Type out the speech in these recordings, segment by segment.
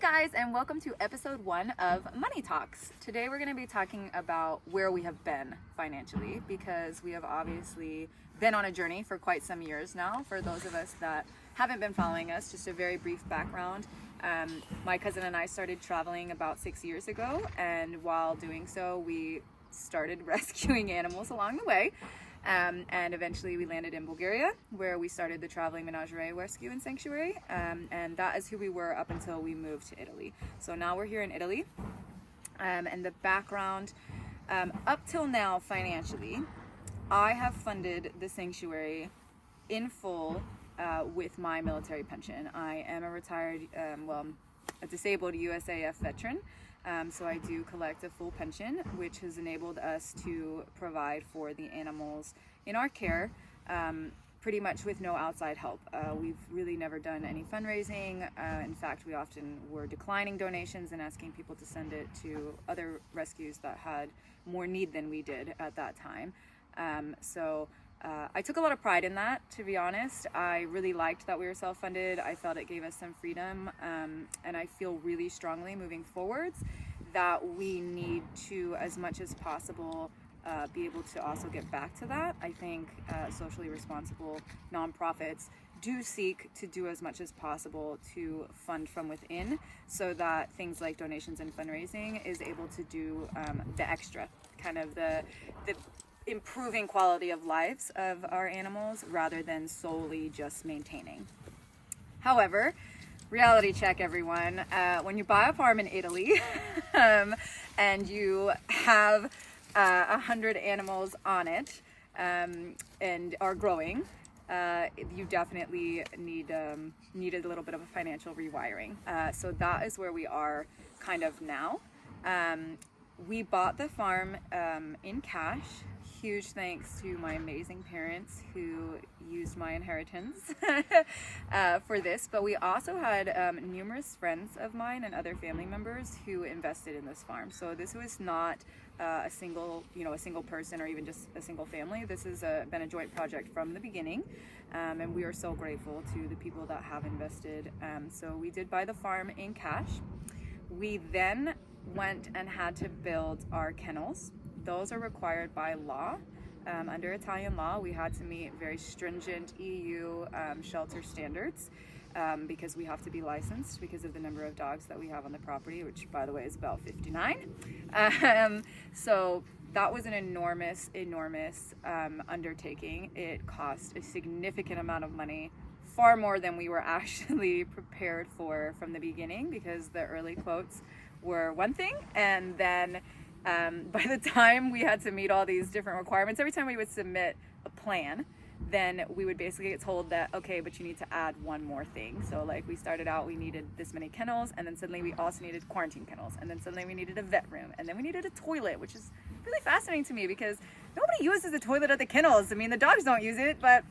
guys, and welcome to episode 1 of Money Talks. Today we're going to be talking about where we have been financially, because we have obviously been on a journey for quite some years now. For those of us that haven't been following us, just a very brief background. My cousin and I started traveling about 6 years ago, and while doing so we started rescuing animals along the way. And eventually we landed in Bulgaria, where we started the Traveling Menagerie Rescue and Sanctuary, and that is who we were up until we moved to Italy. So now we're here in Italy, and the background, up till now financially, I have funded the sanctuary in full with my military pension. I am a retired, a disabled USAF veteran. So I do collect a full pension, which has enabled us to provide for the animals in our care, pretty much with no outside help. We've really never done any fundraising. In fact, we often were declining donations and asking people to send it to other rescues that had more need than we did at that time. I took a lot of pride in that, to be honest. I really liked that we were self-funded. I felt it gave us some freedom, and I feel really strongly moving forwards that we need to, as much as possible, be able to also get back to that. I think socially responsible nonprofits do seek to do as much as possible to fund from within, so that things like donations and fundraising is able to do the extra, kind of the improving quality of lives of our animals rather than solely just maintaining. However, reality check, everyone. When you buy a farm in Italy and you have 100 animals on it and are growing, you definitely need a little bit of a financial rewiring. So that is where we are kind of now. We bought the farm in cash. Huge thanks to my amazing parents who used my inheritance for this, but we also had numerous friends of mine and other family members who invested in this farm. So this was not a single person or even just a single family. This has been a joint project from the beginning, and we are so grateful to the people that have invested. So we did buy the farm in cash. We then went and had to build our kennels. Those are required by law. Under Italian law, we had to meet very stringent EU shelter standards because we have to be licensed because of the number of dogs that we have on the property, which, by the way, is about 59. So that was an enormous undertaking. It cost a significant amount of money, far more than we were actually prepared for from the beginning, because the early quotes were one thing, and then by the time we had to meet all these different requirements, every time we would submit a plan, then we would basically get told that, okay, but you need to add one more thing. So like we started out, we needed this many kennels, and then suddenly we also needed quarantine kennels, and then suddenly we needed a vet room, and then we needed a toilet, which is really fascinating to me because nobody uses the toilet at the kennels. I mean, the dogs don't use it, but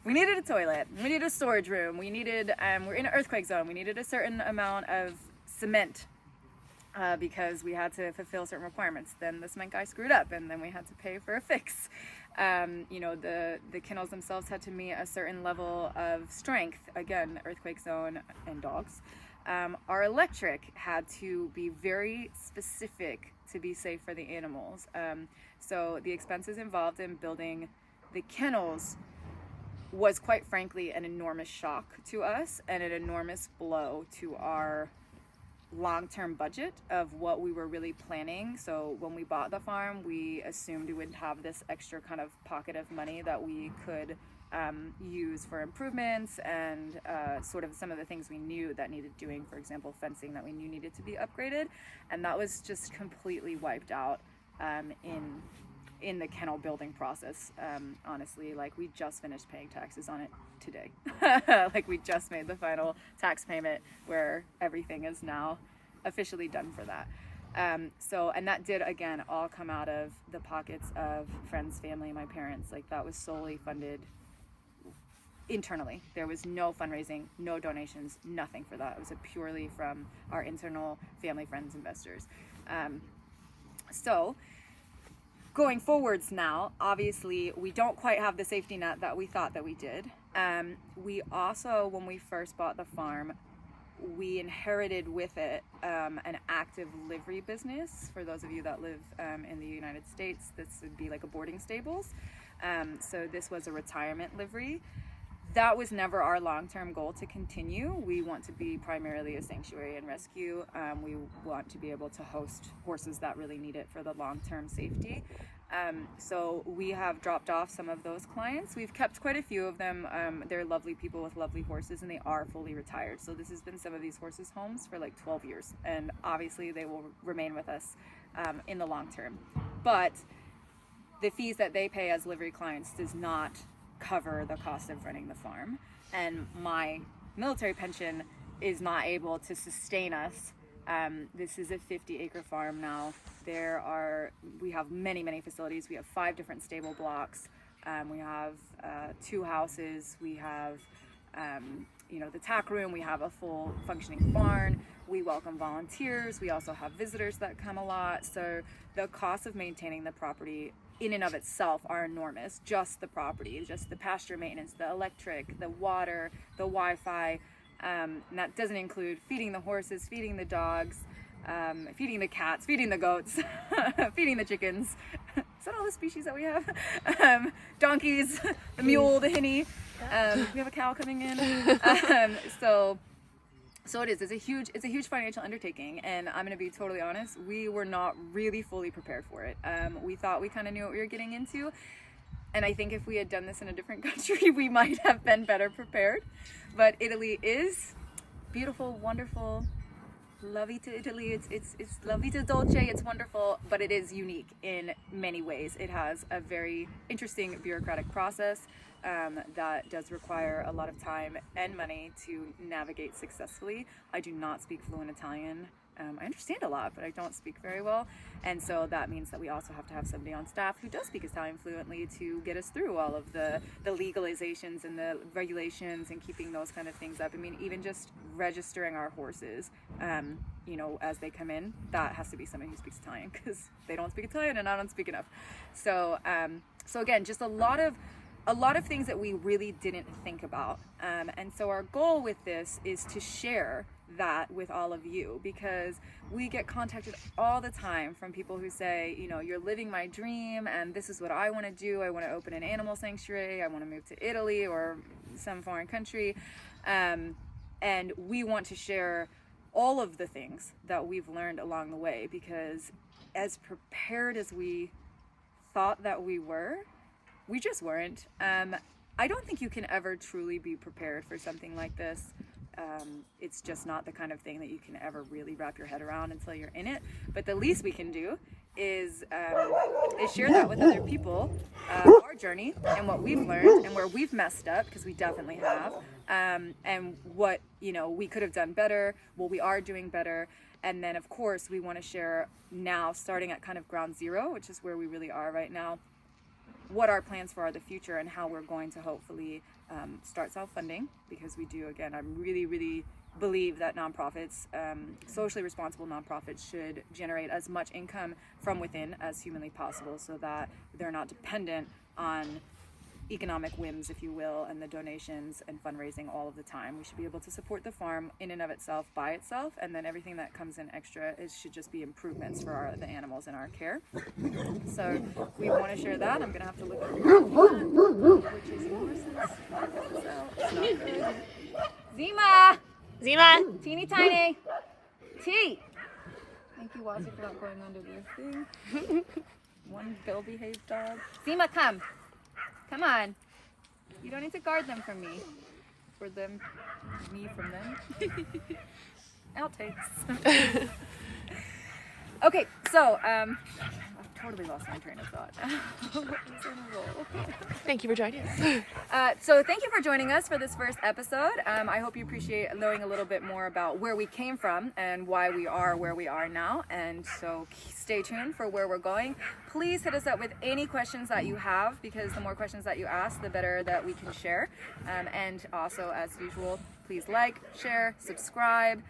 we needed a toilet. We needed a storage room. We needed, we're in an earthquake zone. We needed a certain amount of cement because we had to fulfill certain requirements. Then the cement guy screwed up, and then we had to pay for a fix. The kennels themselves had to meet a certain level of strength. Again, earthquake zone and dogs. Our electric had to be very specific to be safe for the animals. So the expenses involved in building the kennels was, quite frankly, an enormous shock to us and an enormous blow to our long-term budget of what we were really planning. So when we bought the farm, we assumed we would have this extra kind of pocket of money that we could use for improvements and sort of some of the things we knew that needed doing. For example, fencing that we knew needed to be upgraded, and that was just completely wiped out in the kennel building process. Honestly, like, we just finished paying taxes on it today. Like, we just made the final tax payment where everything is now officially done for that. And that did, again, all come out of the pockets of friends, family, my parents. Like, that was solely funded internally. There was no fundraising, no donations, nothing for that. It was purely from our internal family, friends, investors. So going forwards now, obviously, we don't quite have the safety net that we thought that we did. We also, when we first bought the farm, we inherited with it an active livery business. For those of you that live in the United States, this would be like a boarding stables. So this was a retirement livery. That was never our long-term goal to continue. We want to be primarily a sanctuary and rescue. We want to be able to host horses that really need it for the long-term safety. So we have dropped off some of those clients. We've kept quite a few of them. They're lovely people with lovely horses, and they are fully retired. So this has been some of these horses' homes for like 12 years. And obviously they will remain with us in the long term. But the fees that they pay as livery clients does not cover the cost of running the farm, and my military pension is not able to sustain us. This is a 50-acre farm now. We have many facilities. We have 5 different stable blocks. We have 2 houses. We have the tack room. We have a full functioning barn. We welcome volunteers. We also have visitors that come a lot. So the cost of maintaining the property in and of itself are enormous. Just the property, just the pasture maintenance, the electric, the water, the Wi-Fi. And that doesn't include feeding the horses, feeding the dogs, feeding the cats, feeding the goats, feeding the chickens. Is that all the species that we have? Donkeys, the mule, the hinny. We have a cow coming in. So it is. It's a huge financial undertaking, and I'm going to be totally honest. We were not really fully prepared for it. We thought we kind of knew what we were getting into, and I think if we had done this in a different country, we might have been better prepared. But Italy is beautiful, wonderful. La vita Italy. It's la vita dolce. It's wonderful, but it is unique in many ways. It has a very interesting bureaucratic process. That does require a lot of time and money to navigate successfully. I do not speak fluent Italian. I understand a lot, but I don't speak very well. And so that means that we also have to have somebody on staff who does speak Italian fluently to get us through all of the legalizations and the regulations and keeping those kind of things up. I mean, even just registering our horses, as they come in, that has to be somebody who speaks Italian, because they don't speak Italian and I don't speak enough. So again, just a lot of things that we really didn't think about. And so our goal with this is to share that with all of you, because we get contacted all the time from people who say, you're living my dream and this is what I want to do. I want to open an animal sanctuary. I want to move to Italy or some foreign country. And we want to share all of the things that we've learned along the way, because as prepared as we thought that we were, we just weren't. I don't think you can ever truly be prepared for something like this. It's just not the kind of thing that you can ever really wrap your head around until you're in it. But the least we can do is share that with other people, our journey and what we've learned and where we've messed up, because we definitely have, and what we could have done better, what we are doing better. And then of course we want to share now, starting at kind of ground zero, which is where we really are right now, what our plans for the future and how we're going to hopefully start self-funding, because we do, again, I really believe that nonprofits, socially responsible nonprofits, should generate as much income from within as humanly possible, so that they're not dependent on economic whims, if you will, and the donations and fundraising all of the time. We should be able to support the farm in and of itself by itself, and then everything that comes in extra should just be improvements for the animals in our care. So we want to share that. I'm gonna have to look at which is horses. Zima, teeny tiny, T. Thank you, Wazzy, for not going under the thing. One well-behaved dog. Zima, come. Come on. You don't need to guard them from me. For them, me from them. Outtakes. Okay, so I've totally lost my train of thought. Thank you for joining us. So thank you for joining us for this first episode. I hope you appreciate knowing a little bit more about where we came from and why we are where we are now. And so stay tuned for where we're going. Please hit us up with any questions that you have, because the more questions that you ask, the better that we can share. And also, as usual, please like, share, subscribe.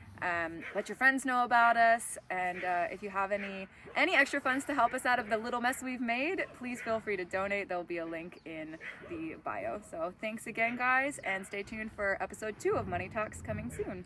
Let your friends know about us, and if you have any extra funds to help us out of the little mess we've made, please feel free to donate. There'll be a link in the bio. So thanks again, guys, and stay tuned for episode 2 of Money Talks coming soon.